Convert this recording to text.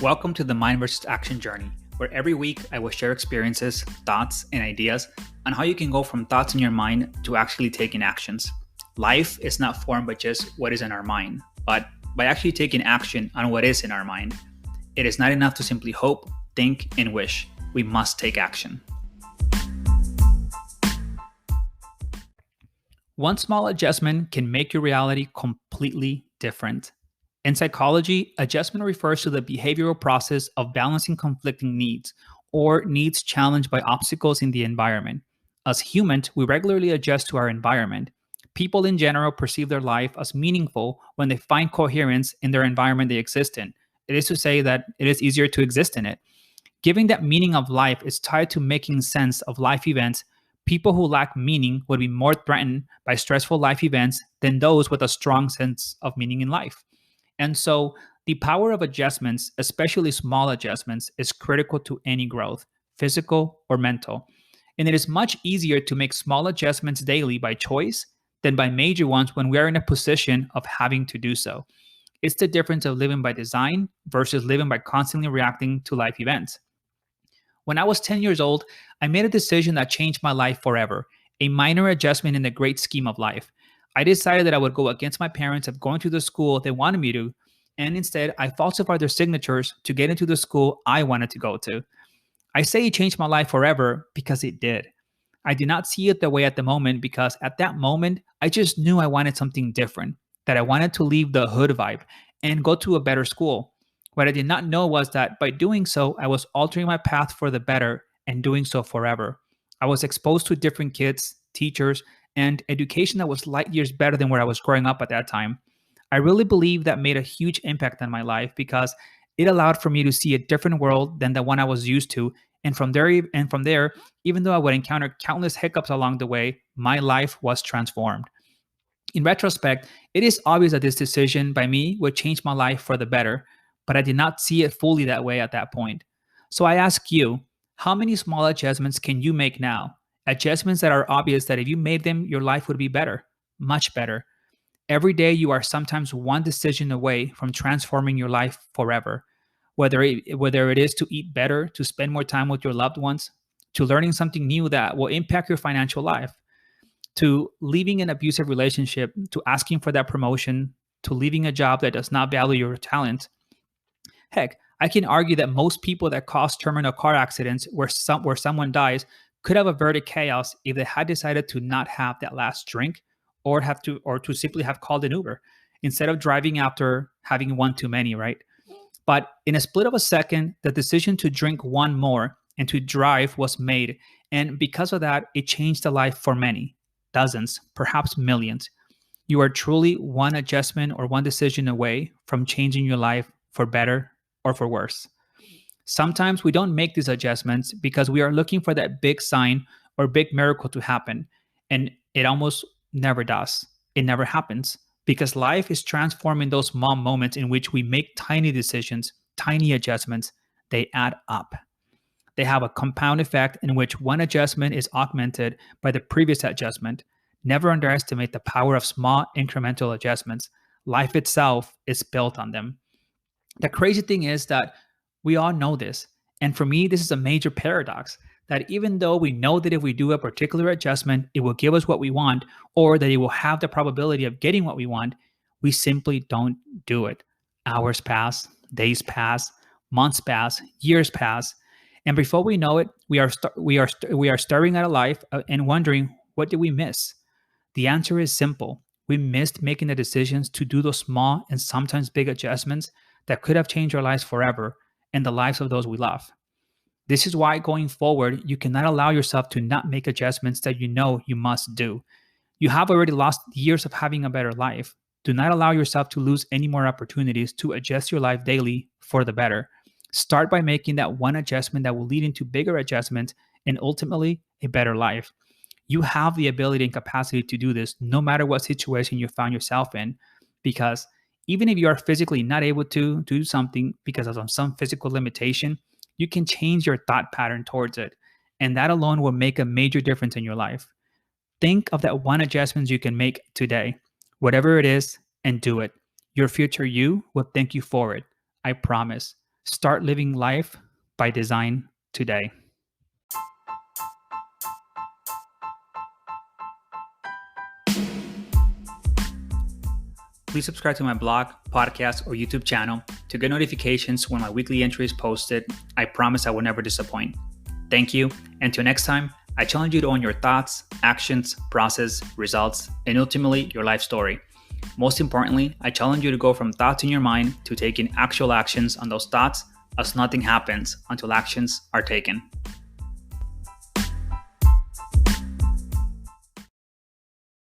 Welcome to the Mind versus Action journey, where every week I will share experiences, thoughts, and ideas on how you can go from thoughts in your mind to actually taking actions. Life is not formed by just what is in our mind, but by actually taking action on what is in our mind. It is not enough to simply hope, think, and wish. We must take action. One small adjustment can make your reality completely different. In psychology, adjustment refers to the behavioral process of balancing conflicting needs or needs challenged by obstacles in the environment. As humans, we regularly adjust to our environment. People in general perceive their life as meaningful when they find coherence in their environment they exist in. It is to say that it is easier to exist in it. Giving that meaning of life is tied to making sense of life events. People who lack meaning would be more threatened by stressful life events than those with a strong sense of meaning in life. And so the power of adjustments, especially small adjustments, is critical to any growth, physical or mental. And it is much easier to make small adjustments daily by choice than by major ones when we are in a position of having to do so. It's the difference of living by design versus living by constantly reacting to life events. When I was 10 years old, I made a decision that changed my life forever, a minor adjustment in the great scheme of life. I decided that I would go against my parents of going to the school they wanted me to, and instead I falsified their signatures to get into the school I wanted to go to. I say it changed my life forever because it did. I did not see it that way at the moment because at that moment, I just knew I wanted something different, that I wanted to leave the hood vibe and go to a better school. What I did not know was that by doing so, I was altering my path for the better and doing so forever. I was exposed to different kids, teachers, and education that was light years better than where I was growing up at that time. I really believe that made a huge impact on my life because it allowed for me to see a different world than the one I was used to. And from there, even though I would encounter countless hiccups along the way, my life was transformed. In retrospect, it is obvious that this decision by me would change my life for the better, but I did not see it fully that way at that point. So I ask you, how many small adjustments can you make now? Adjustments that are obvious that if you made them, your life would be better, much better. Every day, you are sometimes one decision away from transforming your life forever. Whether it is to eat better, to spend more time with your loved ones, to learning something new that will impact your financial life, to leaving an abusive relationship, to asking for that promotion, to leaving a job that does not value your talent. Heck, I can argue that most people that cause terminal car accidents where someone dies could have averted chaos if they had decided to not have that last drink or to simply have called an Uber instead of driving after having one too many, right? But in a split of a second, the decision to drink one more and to drive was made. And because of that, it changed the life for many, dozens, perhaps millions. You are truly one adjustment or one decision away from changing your life for better or for worse. Sometimes we don't make these adjustments because we are looking for that big sign or big miracle to happen. And it almost never does. It never happens because life is transforming those small moments in which we make tiny decisions, tiny adjustments. They add up. They have a compound effect in which one adjustment is augmented by the previous adjustment. Never underestimate the power of small incremental adjustments. Life itself is built on them. The crazy thing is that we all know this. And for me, this is a major paradox that even though we know that if we do a particular adjustment, it will give us what we want, or that it will have the probability of getting what we want, we simply don't do it. Hours pass, days pass, months pass, years pass, and before we know it, we are staring at a life and wondering, what did we miss? The answer is simple. We missed making the decisions to do those small and sometimes big adjustments that could have changed our lives forever and the lives of those we love. This is why going forward, you cannot allow yourself to not make adjustments that you know you must do. You have already lost years of having a better life. Do not allow yourself to lose any more opportunities to adjust your life daily for the better. Start by making that one adjustment that will lead into bigger adjustments and ultimately a better life. You have the ability and capacity to do this no matter what situation you found yourself in, because even if you are physically not able to do something because of some physical limitation, you can change your thought pattern towards it. And that alone will make a major difference in your life. Think of that one adjustment you can make today, whatever it is, and do it. Your future you will thank you for it. I promise. Start living life by design today. Please subscribe to my blog, podcast, or YouTube channel to get notifications when my weekly entry is posted. I promise I will never disappoint. Thank you, and until next time, I challenge you to own your thoughts, actions, process, results, and ultimately your life story. Most importantly, I challenge you to go from thoughts in your mind to taking actual actions on those thoughts, as nothing happens until actions are taken.